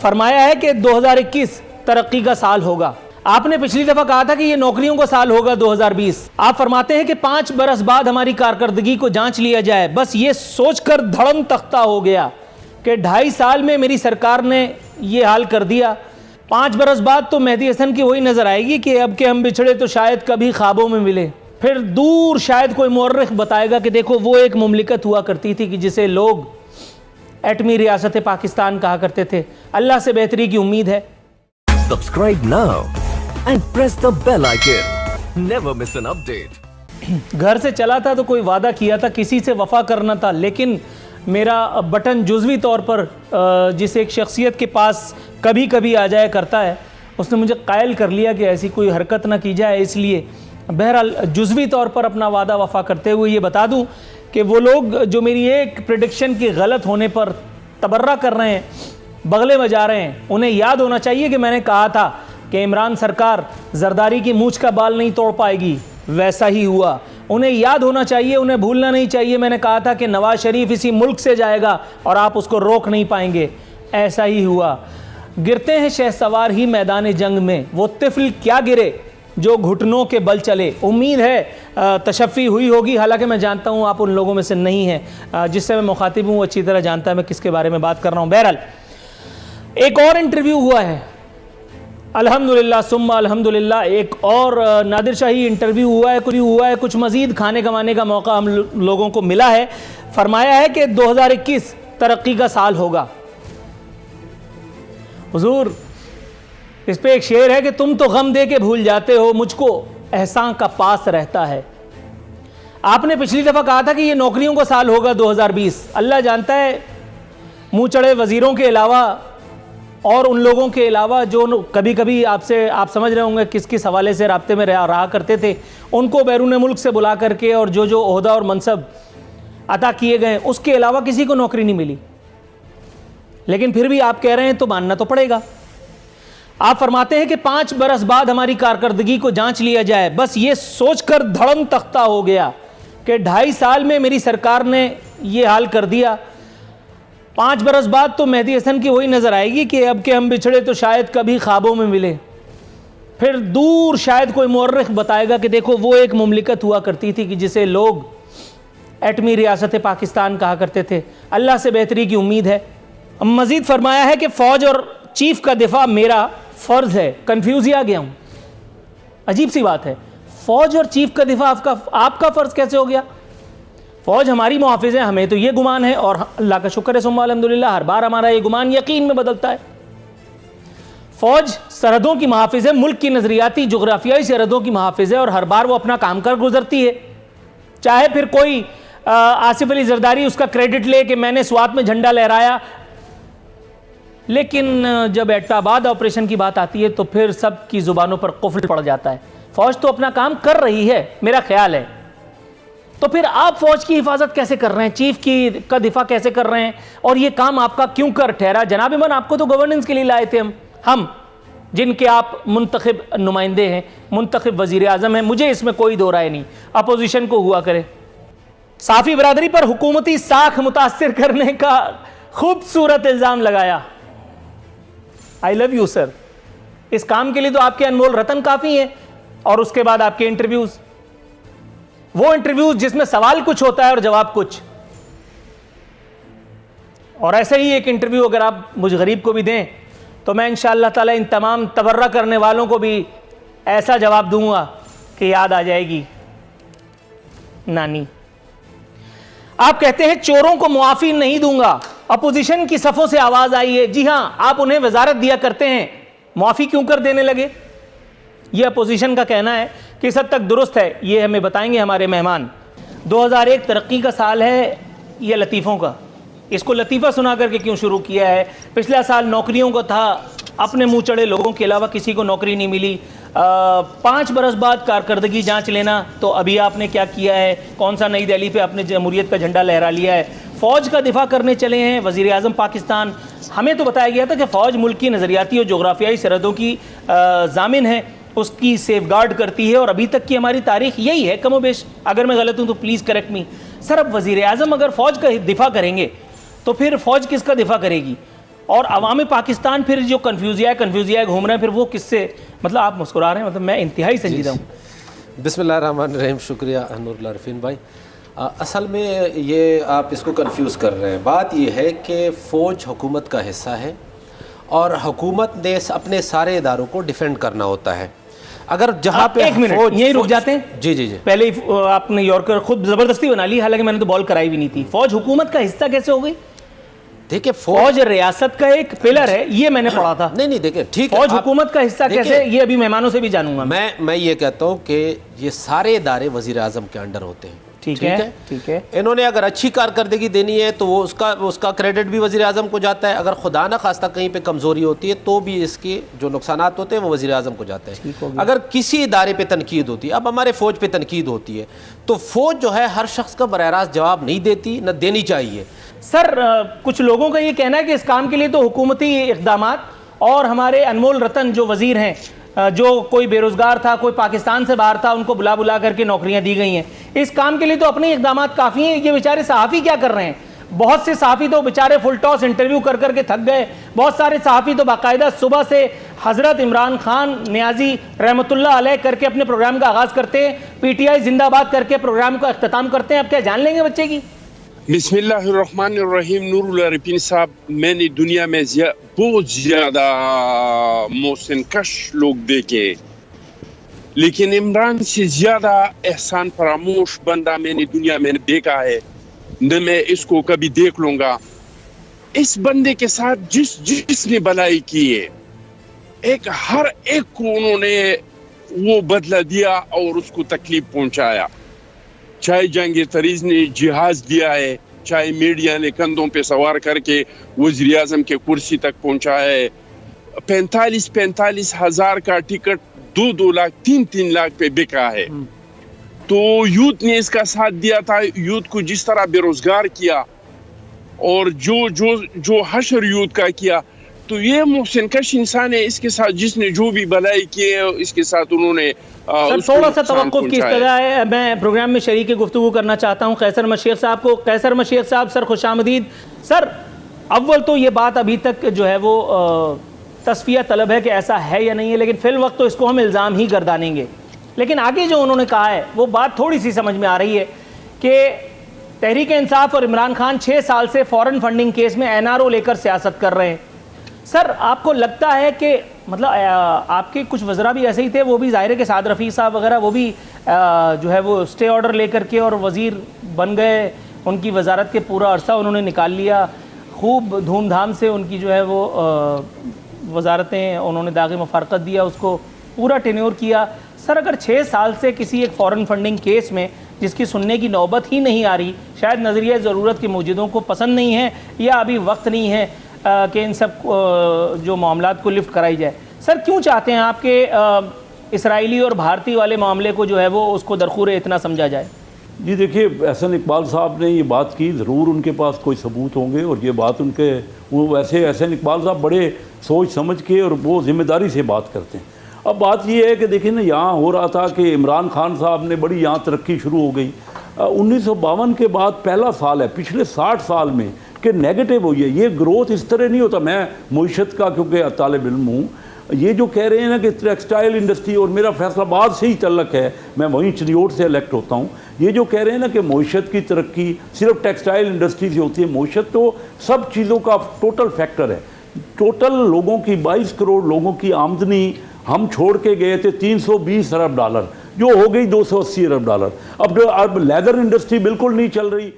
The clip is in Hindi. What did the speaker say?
फरमाया है कि 2021 तरक्की का साल होगा। आपने पिछली दफा कहा था कि ये नौकरियों का साल होगा 2020। आप फरमाते हैं कि 5 बरस बाद हमारी कारकर्दगी को जांच लिया जाए। बस ये सोचकर धड़म तख्ता हो गया कि 2.5 साल में मेरी सरकार ने ये हाल कर दिया। 5 बरस बाद तो मेहदी हसन की वही नजर आएगी कि अब के हम बिछड़े तो शायद कभी ख्वाबों में मिले। फिर दूर शायद कोई मुअर्रिख बताएगा कि देखो वो एक मुमलिकत हुआ करती थी कि जिसे लोग एटमी रियासत पाकिस्तान कहा करते थे। अल्लाह से बेहतरी की उम्मीद है। Subscribe now and press the bell icon. Never miss an update. घर से चला था तो कोई वादा किया था, किसी से वफा करना था, लेकिन मेरा बटन जुज़वी तौर पर जिस एक शख्सियत के पास कभी कभी आ जाया करता है, उसने मुझे कायल कर लिया कि ऐसी कोई हरकत ना की जाए। इसलिए बहरहाल जुज़वी तौर पर अपना वादा वफा करते हुए ये बता दूं कि वो लोग जो मेरी एक प्रेडिक्शन के गलत होने पर तबर्रा कर रहे हैं, बगले बजा रहे हैं, उन्हें याद होना चाहिए कि मैंने कहा था कि इमरान सरकार जरदारी की मूंछ का बाल नहीं तोड़ पाएगी। वैसा ही हुआ। उन्हें याद होना चाहिए, उन्हें भूलना नहीं चाहिए, मैंने कहा था कि नवाज शरीफ इसी मुल्क से जाएगा और आप उसको रोक नहीं पाएंगे। ऐसा ही हुआ। गिरते हैं शहसवार ही मैदान जंग में, वो तिफल क्या गिरे जो घुटनों के बल चले। उम्मीद है तशफ़ी हुई होगी, हालांकि मैं जानता हूँ आप उन लोगों में से नहीं हैं जिससे मैं मुखातिब हूँ, वो अच्छी तरह जानता है मैं किसके बारे में बात कर रहा हूँ। बहरहाल एक और इंटरव्यू हुआ है, अल्हम्दुलिल्लाह सुम्मा अल्हम्दुलिल्लाह, एक और नादिर शाही इंटरव्यू हुआ है, कुछ मज़ीद खाने कमाने का मौका हम लोगों को मिला है। फरमाया है कि 2021 तरक्की का साल होगा। हुजूर, इस पे एक शेर है कि तुम तो गम दे के भूल जाते हो, मुझको एहसान का पास रहता है। आपने पिछली दफ़ा कहा था कि ये नौकरियों का साल होगा 2020। अल्लाह जानता है मुँह चढ़े वज़ीरों के अलावा और उन लोगों के अलावा जो कभी कभी आपसे आप समझ रहे होंगे किस किस हवाले से राब्ते में रहा करते थे, उनको बैरून मुल्क से बुला करके और जो ओहदा और मनसब अता किए गए, उसके अलावा किसी को नौकरी नहीं मिली। लेकिन फिर भी आप कह रहे हैं तो मानना तो पड़ेगा। आप फरमाते हैं कि 5 बरस बाद हमारी कारकर्दगी को जांच लिया जाए। बस ये सोचकर धड़म तख्ता हो गया कि 2.5 साल में मेरी सरकार ने ये हाल कर दिया। 5 बरस बाद तो मेहदी हसन की वही नज़र आएगी कि अब के हम बिछड़े तो शायद कभी ख्वाबों में मिले। फिर दूर शायद कोई मुअर्रिख बताएगा कि देखो वो एक मुमलिकत हुआ करती थी कि जिसे लोग एटमी रियासत पाकिस्तान कहा करते थे। अल्लाह से बेहतरी की उम्मीद है। मज़ीद फरमाया है कि फ़ौज और चीफ़ का दिफा मेरा फ़र्ज़ है। कन्फ्यूज़ ही आ गया हूँ, अजीब सी बात है। फ़ौज और चीफ़ का दिफा आपका फ़र्ज़ कैसे हो गया? फ़ौज हमारी मुहाफ़िज़ है, हमें तो ये गुमान है, और अल्लाह का शुक्र है सुम्मा अल्हम्दुलिल्लाह, हर बार हमारा ये गुमान यकीन में बदलता है। फ़ौज सरहदों की मुहाफ़िज़ है, मुल्क की नज़रियाती जोग्राफियाई सरहदों की मुहाफ़िज़ है, और हर बार वो अपना काम कर गुजरती है। चाहे फिर कोई आसिफ अली जरदारी उसका क्रेडिट ले कि मैंने स्वात में झंडा लहराया, लेकिन जब एटाबाद ऑपरेशन की बात आती है तो फिर सब की ज़ुबानों पर कुफ्र पड़ जाता है। फ़ौज तो अपना काम कर रही है, मेरा ख्याल है, तो फिर आप फ़ौज की हिफाजत कैसे कर रहे हैं, चीफ़ की का दिफा कैसे कर रहे हैं, और ये काम आपका क्यों कर ठहरा? जनाब इमरान, आपको तो गवर्नेंस के लिए लाए थे हम जिनके आप मुंतखब नुमाइंदे हैं, मुंतखब वज़ीर आज़म हैं, मुझे इसमें कोई दो राय नहीं, अपोजिशन को हुआ करे। साफ़ी बरादरी पर हुकूमती साख मुतासिर करने का खूबसूरत इल्ज़ाम लगाया। आई लव यू सर, इस काम के लिए तो आपके अनमोल रतन काफ़ी हैं, और उसके बाद आपके इंटरव्यूज़, वो इंटरव्यूज जिसमें सवाल कुछ होता है और जवाब कुछ। और ऐसे ही एक इंटरव्यू अगर आप मुझ गरीब को भी दें तो मैं इंशाअल्लाह ताला इन तमाम तबर्रा करने वालों को भी ऐसा जवाब दूंगा कि याद आ जाएगी नानी। आप कहते हैं चोरों को मुआफ़ी नहीं दूंगा, अपोजिशन की सफ़ों से आवाज़ आई है। जी हाँ, आप उन्हें वजारत दिया करते हैं, मुआफ़ी क्यों कर देने लगे? ये अपोजिशन का कहना है, किस हद तक दुरुस्त है ये हमें बताएंगे हमारे मेहमान। 2001 तरक्की का साल है ये लतीफ़ों का, इसको लतीफ़ा सुना करके क्यों शुरू किया है? पिछला साल नौकरियों का था, अपने मुँह चढ़े लोगों के अलावा किसी को नौकरी नहीं मिली। 5 बरस बाद कारकर्दगी जांच लेना, तो अभी आपने क्या किया है? कौन सा नई दिल्ली पे आपने जमहूरियत का झंडा लहरा लिया है? फ़ौज का दिफा करने चले हैं वज़ीर आज़म पाकिस्तान। हमें तो बताया गया था कि फ़ौज मुल्क की नज़रियाती और जोग्राफियाई सरहदों की ज़ामिन है, उसकी सेफगार्ड करती है, और अभी तक की हमारी तारीख यही है कमोबेश। अगर मैं गलत हूँ तो प्लीज़ करेक्ट मी सर। अब वज़ीर आज़म अगर फ़ौज का दिफा करेंगे तो फिर फ़ौज किसका दिफा करेगी? और अवाम पाकिस्तान फिर जो कन्फ्यूजिया घूम रहे हैं, फिर वो किससे, मतलब आप मुस्कुरा रहे हैं, मतलब मैं इंतहाई संजीदा हूँ। बिस्मिल्लाहिर्रहमानिर्रहीम, शुक्रिया नूरुल्लाह रफ़ीन भाई। असल में ये आप इसको कंफ्यूज कर रहे हैं। बात ये है कि फ़ौज हुकूमत का हिस्सा है और हुकूमत ने अपने सारे इदारों को डिफेंड करना होता है। अगर जहाँ पे एक मिनट यही रुक जाते हैं। जी जी जी, पहले ही आपने यॉर्कर खुद ज़बरदस्ती बना ली, हालांकि मैंने तो बॉल कराई भी नहीं थी। फौज हुकूमत का हिस्सा कैसे हो गई? देखिए फौज रियासत का एक पिलर है, ये मैंने पढ़ा था। नहीं देखिए ठीक है, फौज हुकूमत का हिस्सा कैसे, ये अभी मेहमानों से भी जानूंगा। मैं ये कहता हूँ कि ये सारे इदारे वज़ीर आज़म के अंडर होते हैं। ठीक है। इन्होंने अगर अच्छी कारकर्दगी देनी है तो वो उसका क्रेडिट भी वज़ीर आज़म को जाता है। अगर खुदा न खास्ता कहीं पे कमज़ोरी होती है तो भी इसके जो नुकसानात होते हैं वो वज़ीर आज़म को जाते हैं। अगर किसी इदारे पे तनकीद होती है, अब हमारे फ़ौज पे तनकीद होती है, तो फ़ौज जो है हर शख्स का बराह रास्त जवाब नहीं देती, न देनी चाहिए। सर कुछ लोगों का ये कहना है कि इस काम के लिए तो हुकूमती इक़दामात और हमारे अनमोल रतन जो वज़ीर हैं, जो कोई बेरोज़गार था, कोई पाकिस्तान से बाहर था, उनको बुला करके नौकरियां दी गई हैं। इस काम के लिए तो अपने इक़दामात काफ़ी हैं। ये बेचारे सहाफ़ी क्या कर रहे हैं? बहुत से सहाफ़ी तो बेचारे फुल टॉस इंटरव्यू कर करके थक गए। बहुत सारे सहाफ़ी तो बाकायदा सुबह से हज़रत इमरान खान नियाज़ी रहमतुल्लाह अलैह करके अपने प्रोग्राम का आगाज़ करते हैं, PTI जिंदाबाद करके प्रोग्राम का अख्ताम करते हैं। अब क्या जान लेंगे बच्चे की? बिस्मिल्लाहिर्रहमानिर्रहीम। नूरुल्लाह रफ़ीन साहब, मैंने दुनिया में बहुत ज़्यादा मोहसिन कश लोग देखे, लेकिन इमरान से ज़्यादा एहसान फरामोश बंदा मैंने दुनिया में देखा है, न मैं इसको कभी देख लूँगा। इस बंदे के साथ जिसने भलाई की है, हर एक को उन्होंने वो बदला दिया और उसको तकलीफ पहुँचाया। चाहे जहांगीर तरीज ने जिहाज दिया है, चाहे मीडिया ने कंधों पे सवार करके वज़ीर आज़म के कुर्सी तक पहुंचाया है। 45 हज़ार का टिकट 2 लाख 3 लाख पे बिका है। तो यूथ ने इसका साथ दिया था। यूथ को जिस तरह बेरोजगार किया और जो हशर यूथ का किया, तो ये मोहसिन कश इंसान है। इसके साथ जिसने जो भी भलाई की है, इसके साथ उन्होंने सर थोड़ा सा तवक्कुफ की इस्तदा है। मैं प्रोग्राम में शरीक गुफ्तगू करना चाहता हूँ कैसर मशीख साहब को। कैसर मशीख साहब, सर खुशामदीद। सर अव्वल तो ये बात अभी तक जो है वो तस्फिया तलब है कि ऐसा है या नहीं है, लेकिन फिल वक्त तो इसको हम इल्ज़ाम ही गर्दानेंगे। लेकिन आगे जो उन्होंने कहा है वो बात थोड़ी सी समझ में आ रही है कि तहरीक इंसाफ और इमरान खान 6 साल से फॉरेन फंडिंग केस में NRO लेकर सियासत कर रहे हैं। सर आपको लगता है कि मतलब आपके कुछ वज़रा भी ऐसे ही थे, वो भी ज़ाहिर है कि साद रफ़ी साहब वगैरह वो भी जो है वो स्टे ऑर्डर लेकर के और वज़ीर बन गए, उनकी वजारत के पूरा अरसा उन्होंने निकाल लिया, खूब धूमधाम से उनकी जो है वो वजारतें उन्होंने दाग़े मुफारकत दिया, उसको पूरा टेन्योर किया। सर अगर 6 साल से किसी एक फ़ॉरेन फंडिंग केस में जिसकी सुनने की नौबत ही नहीं आ रही, शायद नज़रिया ज़रूरत के मौजूदों को पसंद नहीं है या अभी वक्त नहीं है कि इन सब जो मामलात को लिफ्ट कराई जाए, सर क्यों चाहते हैं आपके इसराइली और भारतीय वाले मामले को जो है वो उसको दरखूर इतना समझा जाए? जी देखिए, एहसन इकबाल साहब ने ये बात की, ज़रूर उनके पास कोई सबूत होंगे और ये बात उनके वो वैसे एहसन इकबाल साहब बड़े सोच समझ के और वो ज़िम्मेदारी से बात करते हैं। अब बात ये है कि देखिए ना, यहाँ हो रहा था कि इमरान खान साहब ने बड़ी यहाँ तरक्की शुरू हो गई। 1952 के बाद पहला साल है पिछले 60 साल में कि नेगेटिव हुई है। ये ग्रोथ इस तरह नहीं होता। मैं मुईशत का क्योंकि तालिब इल्म हूँ, ये जो कह रहे हैं ना कि टेक्सटाइल इंडस्ट्री, और मेरा फैसलाबाद से ही तल्लक है, मैं वहीं चिड़ियोट से इलेक्ट होता हूँ, ये जो कह रहे हैं ना कि मुईशत की तरक्की सिर्फ टेक्सटाइल इंडस्ट्री से होती है, मुईशत तो सब चीज़ों का टोटल फैक्टर है। टोटल लोगों की 22 करोड़ लोगों की आमदनी हम छोड़ के गए थे 320 अरब डॉलर, जो हो गई 280 अरब डॉलर। अब लेदर इंडस्ट्री बिल्कुल नहीं चल रही।